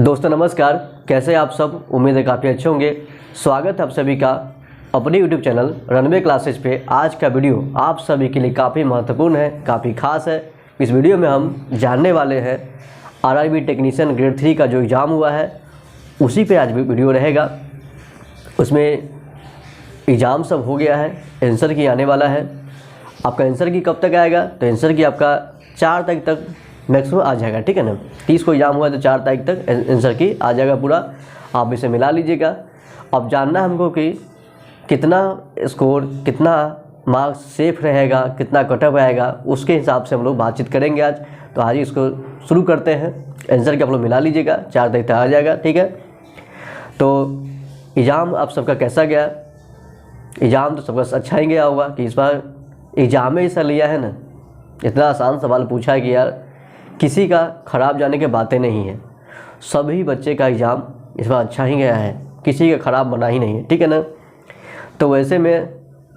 दोस्तों नमस्कार, कैसे आप सब। उम्मीद है काफ़ी अच्छे होंगे। स्वागत है आप सभी का अपने यूट्यूब चैनल रनवे क्लासेज पे। आज का वीडियो आप सभी के लिए काफ़ी महत्वपूर्ण है, काफ़ी खास है। इस वीडियो में हम जानने वाले हैं आरआरबी टेक्नीशियन ग्रेड 3 का जो एग्ज़ाम हुआ है उसी पे आज वीडियो रहेगा। उसमें एग्ज़ाम सब हो गया है, आंसर की आने वाला है। आपका आंसर की कब तक आएगा, तो आंसर की आपका 4 तारीख तक मैक्सिमम आ जाएगा, ठीक है ना। 30 को एग्ज़ाम हुआ है तो 4 तारीख तक आंसर की आ जाएगा पूरा। आप इसे मिला लीजिएगा। अब जानना हमको कि कितना स्कोर, कितना मार्क्स सेफ रहेगा, कितना कटअप आएगा, उसके हिसाब से हम लोग बातचीत करेंगे आज। तो आज इसको शुरू करते हैं। आंसर की आप लोग मिला लीजिएगा, 4 तारीख तक आ जाएगा, ठीक है। तो एग्ज़ाम आप सबका कैसा गया? एग्ज़ाम तो सबका अच्छा ही गया होगा कि इस बार एग्ज़ाम में हिस्सा लिया है ना। इतना आसान सवाल पूछा है कि यार किसी का ख़राब जाने की बातें नहीं है। सभी बच्चे का एग्ज़ाम इस बार अच्छा ही गया है, किसी का ख़राब बना ही नहीं है, ठीक है ना। तो वैसे में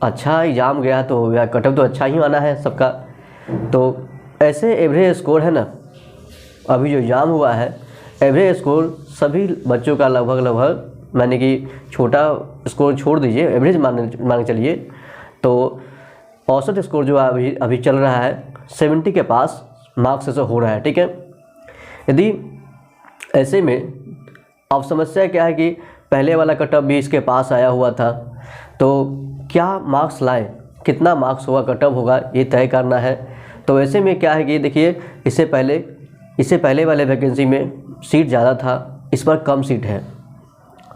अच्छा एग्ज़ाम गया तो कटअप तो अच्छा ही आना है सबका। तो ऐसे एवरेज स्कोर है ना, अभी जो एग्ज़ाम हुआ है एवरेज स्कोर सभी बच्चों का लगभग माने कि छोटा स्कोर छोड़ दीजिए, एवरेज मान चलिए। तो औसत स्कोर जो अभी चल रहा है 70 के पास मार्क्स से हो रहा है, ठीक है। यदि ऐसे में अब समस्या क्या है कि पहले वाला कटअप भी इसके पास आया हुआ था, तो क्या मार्क्स लाए, कितना मार्क्स होगा, कटअप होगा, ये तय करना है। तो ऐसे में क्या है कि देखिए इससे पहले वाले वैकेंसी में सीट ज़्यादा था, इस बार कम सीट है।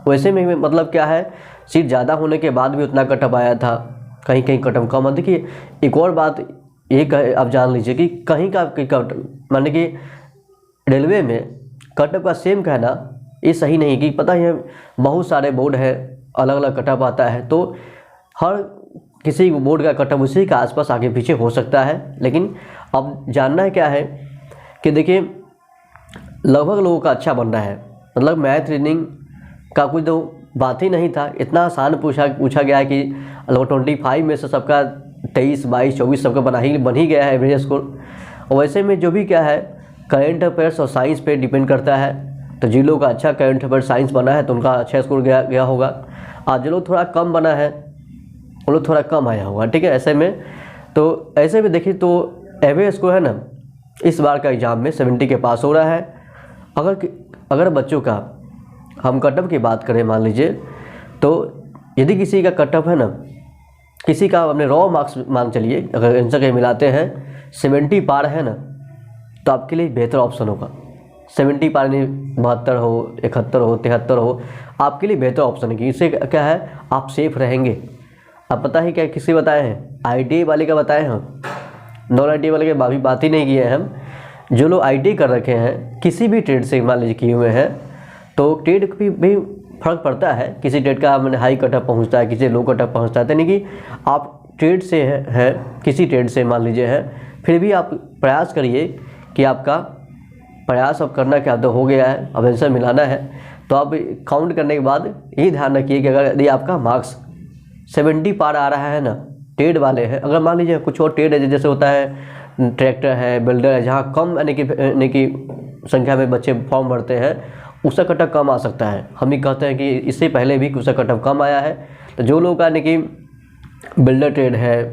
वैसे में मतलब क्या है, सीट ज़्यादा होने के बाद भी उतना कटअप आया था, कहीं कहीं कटअप कम है। देखिए एक और बात एक आप जान लीजिए कि कहीं का माने कि रेलवे में कटअप का सेम कहना ये सही नहीं कि पता है बहुत सारे बोर्ड है, अलग अलग कटअप आता है। तो हर किसी बोर्ड का कटअप उसी के आसपास आगे पीछे हो सकता है। लेकिन अब जानना है क्या है कि देखिए लगभग लोगों का अच्छा बन रहा है। मतलब मैथ रीजनिंग का कोई तो बात ही नहीं था, इतना आसान पूछा गया है कि लगभग 25 में से सबका 23, 22, 24 सबका बन ही गया है एवरेज स्कोर। और वैसे में जो भी क्या है करंट अफेयर्स और साइंस पे डिपेंड करता है। तो जिन लोगों का अच्छा करंट अफेयर साइंस बना है तो उनका अच्छा स्कोर गया होगा, और जो लोग थोड़ा कम बना है वो लोग थोड़ा कम आया होगा, ठीक है। ऐसे में तो ऐसे में देखिए तो एवरेज स्कोर है ना इस बार का एग्ज़ाम में 70 के पास हो रहा है। अगर बच्चों का हम कटअप की बात करें मान लीजिए, तो यदि किसी का कटअप है ना, किसी का अपने रॉ मार्क्स मान चलिए अगर आंसर के मिलाते हैं 70 पार है ना, तो आपके लिए बेहतर ऑप्शन होगा। 70 पार नहीं 72 हो, 71 हो, 73 हो, आपके लिए बेहतर ऑप्शन है कि इससे क्या है आप सेफ रहेंगे। अब पता है क्या किसी बताए हैं, ITA वाले का बताए हैं, नॉन ITA वाले के भी बात ही नहीं किए हैं हम। जो लोग ITA कर रखे हैं किसी भी ट्रेड से मान लीजिए किए हुए हैं, तो ट्रेड भी फ़र्क पड़ता है। किसी ट्रेड का मैंने हाई कटअप पहुंचता है, किसी लो कटअप पहुंचता है। यानी कि आप ट्रेड से है किसी ट्रेड से मान लीजिए है, फिर भी आप प्रयास करिए कि आपका प्रयास अब करना क्या तो हो गया है, अब आंसर मिलाना है। तो आप काउंट करने के बाद यही ध्यान रखिए कि अगर यदि आपका मार्क्स 70 पार आ रहा है ना, ट्रेड वाले हैं, अगर मान लीजिए कुछ और ट्रेड है जैसे होता है ट्रैक्टर है, बिल्डर है, जहाँ कम यानी कि संख्या में बच्चे फॉर्म भरते हैं, उसका कटअप कम आ सकता है। हम ही कहते हैं कि इससे पहले भी उसका कटअप कम आया है। तो जो लोग का यानी कि बिल्डर ट्रेड है,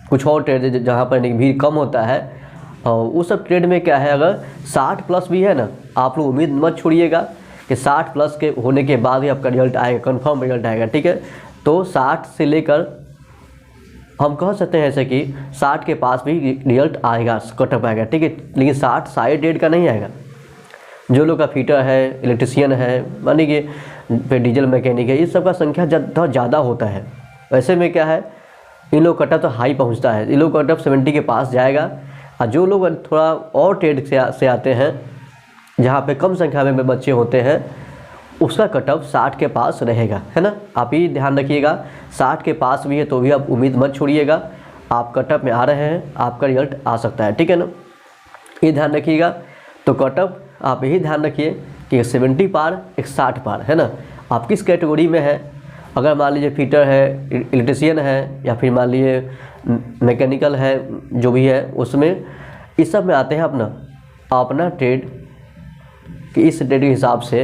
कुछ और ट्रेड है जहाँ पर यानी भीड़ कम होता है, और उस सब ट्रेड में क्या है अगर 60 प्लस भी है ना, आप लोग उम्मीद मत छोड़िएगा कि 60 प्लस के होने के बाद ही आपका रिजल्ट आएगा, कन्फर्म रिजल्ट आएगा, ठीक है। तो 60 से लेकर हम कह सकते हैं ऐसे कि 60 के पास भी रिजल्ट आएगा, कटअप आएगा, ठीक है। लेकिन 60 सारे ट्रेड का नहीं आएगा। जो लोग का फिटर है, इलेक्ट्रिशियन है, मानी कि फिर डीजल मैकेनिक है, इस सब का संख्या ज़्यादा होता है। वैसे में क्या है इन लोग कटअप तो हाई पहुंचता है, इन लोग कटअप 70 के पास जाएगा। और जो लोग थोड़ा और ट्रेड से आते हैं जहाँ पे कम संख्या में बच्चे होते हैं, उसका कटअप 60 के पास रहेगा, है ना। आप ही ध्यान रखिएगा, 60 के पास भी है तो भी आप उम्मीद मत छोड़िएगा, आप कटअप में आ रहे हैं, आपका रिजल्ट आ सकता है, ठीक है ना। ये ध्यान रखिएगा। तो कटअप आप यही ध्यान रखिए कि 70 पार एक 60 पार, है ना। आप किस कैटेगरी में है, अगर मान लीजिए फिटर है, इलेक्ट्रिशियन है, या फिर मान लीजिए मैकेनिकल है, जो भी है उसमें, इस सब में आते हैं अपना ट्रेड कि इस डेट के हिसाब से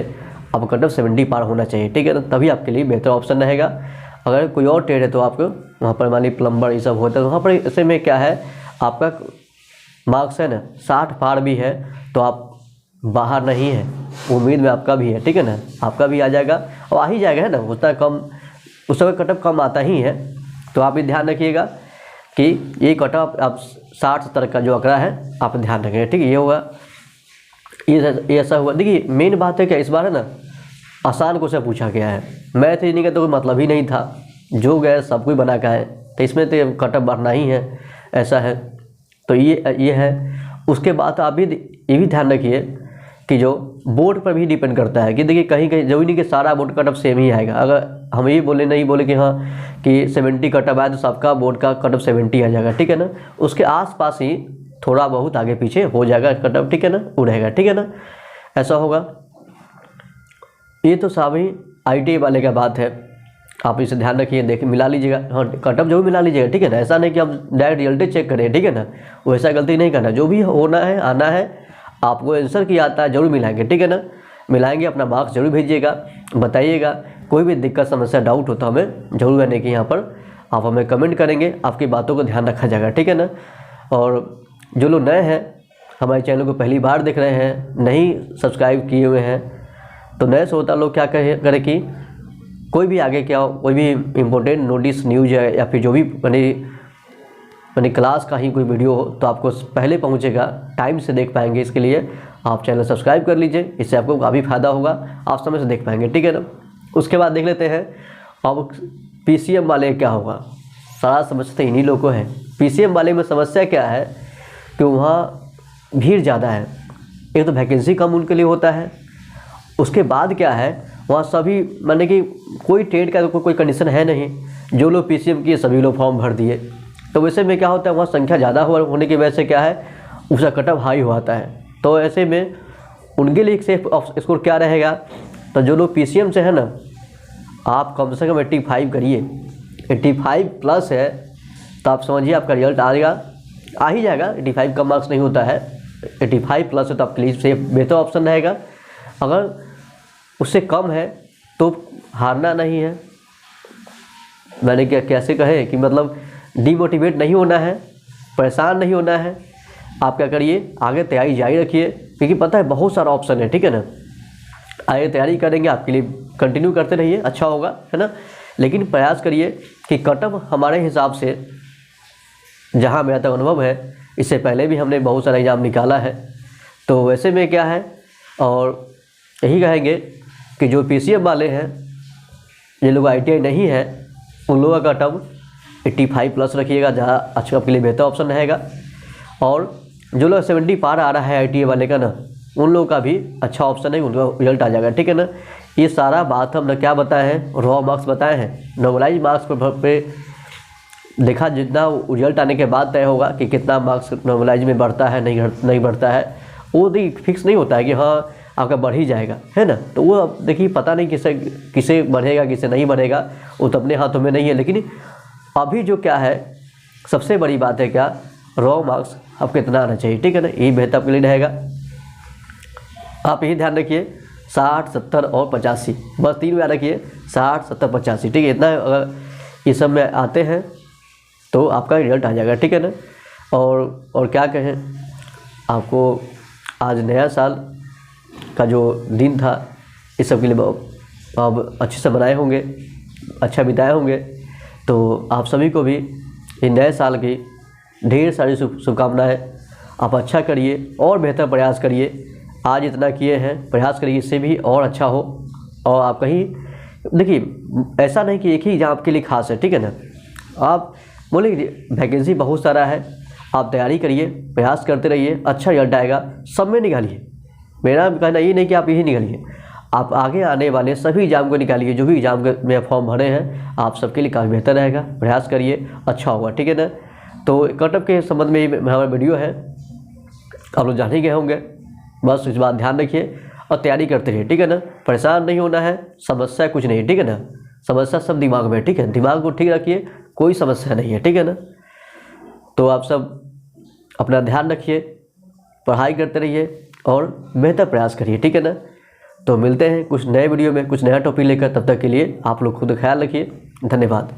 अब कट ऑफ 70 पार होना चाहिए, ठीक है ना, तभी आपके लिए बेहतर ऑप्शन रहेगा। अगर कोई और ट्रेड है तो आपको वहाँ पर मान ली प्लम्बर ये सब होता है, वहाँ पर ऐसे में क्या है आपका मार्क्स है ना 60 पार भी है तो आप बाहर नहीं है, उम्मीद में आपका भी है, ठीक है ना, आपका भी आ जाएगा और आ ही जाएगा, है ना, उतना कम उस समय कट ऑफ कम आता ही है। तो आप भी ध्यान रखिएगा कि ये कट ऑफ आप 60-70 का जो आंकड़ा है आप ध्यान रखेंगे, ठीक है। ये होगा, ये ऐसा हुआ। देखिए मेन बात है क्या इस बार है ना आसान क्वेश्चन पूछा गया है, मैथ रीजनिंग का तो कोई मतलब ही नहीं था, जो गए सब कुछ बना का है, तो इसमें तो कट ऑफ बढ़ना ही है, ऐसा है। तो ये है। उसके बाद आप भी ये भी ध्यान रखिए कि जो बोर्ड पर भी डिपेंड करता है कि देखिए कहीं कहीं जरूरी नहीं कि सारा बोर्ड कट ऑफ सेम ही आएगा। अगर हम ये नहीं बोले कि हाँ कि 70 कट ऑफ आए तो सबका बोर्ड का कट ऑफ 70 आ जाएगा, ठीक है ना, उसके आसपास ही थोड़ा बहुत आगे पीछे हो जाएगा कट ऑफ, ठीक है ना, वो रहेगा, ठीक है ना, ऐसा होगा। ये तो सभी ITA वाले का बात है, आप इसे ध्यान रखिए, देखिए मिला लीजिएगा, हाँ कट ऑफ जो भी मिला लीजिएगा, ठीक है ना, ऐसा नहीं कि आप डायरेक्ट रिजल्ट चेक करें, ठीक है ना, वैसा गलती नहीं करना, जो भी होना है आना है आपको आंसर किया आता है जरूर मिलाएंगे, ठीक है ना, मिलाएंगे, अपना मार्क्स जरूर भेजिएगा, बताइएगा, कोई भी दिक्कत समस्या डाउट होता हमें जरूर रहने की यहाँ पर आप हमें कमेंट करेंगे, आपकी बातों को ध्यान रखा जाएगा, ठीक है ना। और जो लोग नए हैं हमारे चैनल को पहली बार देख रहे हैं, नहीं सब्सक्राइब किए हुए हैं, तो नए श्रोता लोग क्या करें कि कोई भी आगे क्या कोई भी इम्पोर्टेंट नोटिस न्यूज है या फिर जो भी यानी क्लास का ही कोई वीडियो हो तो आपको पहले पहुंचेगा, टाइम से देख पाएंगे, इसके लिए आप चैनल सब्सक्राइब कर लीजिए, इससे आपको काफ़ी फ़ायदा होगा, आप समय से देख पाएंगे, ठीक है ना। उसके बाद देख लेते हैं अब PCM वाले क्या होगा, सारा समस्या इन्हीं लोगों को है। PCM वाले में समस्या क्या है कि वहाँ भीड़ ज़्यादा है, एक तो वैकेंसी कम उनके लिए होता है, उसके बाद क्या है वहाँ सभी माने कि कोई ट्रेड का कोई कंडीशन है नहीं, जो लोग PCM किए सभी लोग फॉर्म भर दिए, तो वैसे में क्या होता है वहाँ संख्या ज़्यादा होने की वजह से क्या है उसका कट ऑफ हाई होता है, तो ऐसे में उनके लिए एक सेफ स्कोर क्या रहेगा, तो जो लोग PCM से है ना आप कम से कम 85 करिए, 85 प्लस है तो आप समझिए आपका रिजल्ट आ ही जाएगा, 85 कम मार्क्स नहीं होता है, 85 प्लस है तो आपके लिए सेफ बेहतर ऑप्शन रहेगा। अगर उससे कम है तो हारना नहीं है, मैंने क्या कैसे कहे कि मतलब डीमोटिवेट नहीं होना है, परेशान नहीं होना है, आप क्या करिए आगे तैयारी जारी रखिए, क्योंकि पता है बहुत सारा ऑप्शन है, ठीक है ना, आगे तैयारी करेंगे आपके लिए कंटिन्यू करते रहिए, अच्छा होगा, है ना, लेकिन प्रयास करिए कि कट ऑफ हमारे हिसाब से जहाँ मेरा तक अनुभव है, इससे पहले भी हमने बहुत सारा एग्ज़ाम निकाला है, तो वैसे में क्या है और यही कहेंगे कि जो PCM वाले हैं, ये लोग ITA नहीं है, उन लोगों का कट ऑफ 85 प्लस रखिएगा, जहाँ अच्छा आपके लिए बेहतर ऑप्शन रहेगा। और जो लोग 70 पार आ रहा है ITA वाले का ना, उन लोगों का भी अच्छा ऑप्शन है, उनका रिजल्ट आ जाएगा, ठीक है ना। ये सारा बात हमने क्या बताए हैं, रॉ मार्क्स बताए हैं, नॉर्मलाइज मार्क्स पे देखा जितना रिजल्ट आने के बाद तय होगा कि कितना मार्क्स नॉर्मलाइज में बढ़ता है नहीं बढ़ता है, वो फिक्स नहीं होता है कि हाँ आपका बढ़ ही जाएगा, है ना, तो वो अब देखिए पता नहीं किसे बढ़ेगा किसे नहीं बढ़ेगा, वो तो अपने हाथों में नहीं है। लेकिन अभी जो क्या है सबसे बड़ी बात है क्या, रॉ मार्क्स आपको कितना आना चाहिए, ठीक है ना, यही बेहतर आपके लिए रहेगा। आप यही ध्यान रखिए 60, 70 और 85, बस 3 में याद रखिए 60, 70, 85, ठीक है, इतना अगर ये सब में आते हैं तो आपका रिजल्ट आ जाएगा, ठीक है ना। और क्या कहें, आपको आज नया साल का जो दिन था इस सब के लिए अब अच्छे से बनाए होंगे, अच्छा बिताए होंगे, तो आप सभी को भी इन नए साल की ढेर सारी शुभकामनाएं। आप अच्छा करिए और बेहतर प्रयास करिए, आज इतना किए हैं प्रयास करिए इससे भी और अच्छा हो। और आप कहीं देखिए ऐसा नहीं कि एक ही एग्जाम आपके लिए खास है, ठीक है ना, आप बोले वैकेंसी बहुत सारा है, आप तैयारी करिए, प्रयास करते रहिए, अच्छा रिजल्ट आएगा, सब में निकालिए। मेरा कहना ये नहीं कि आप यही निकालिए, आप आगे आने वाले सभी एग्जाम को निकालिए, जो भी एग्जाम में फॉर्म भरे हैं आप सबके लिए काफ़ी बेहतर रहेगा, प्रयास करिए, अच्छा होगा, ठीक है ना। तो कट ऑफ के संबंध में हमारा वीडियो है, आप लोग जान ही गए होंगे, बस इस बात ध्यान रखिए और तैयारी करते रहिए, ठीक है ना, परेशान नहीं होना है, समस्या कुछ नहीं, ठीक है ना, समस्या सब दिमाग में, ठीक है, दिमाग को ठीक रखिए, कोई समस्या नहीं है, ठीक है ना। तो आप सब अपना ध्यान रखिए, पढ़ाई करते रहिए और बेहतर प्रयास करिए, ठीक है ना। तो मिलते हैं कुछ नए वीडियो में कुछ नया टॉपिक लेकर, तब तक के लिए आप लोग खुद ख्याल रखिए। धन्यवाद।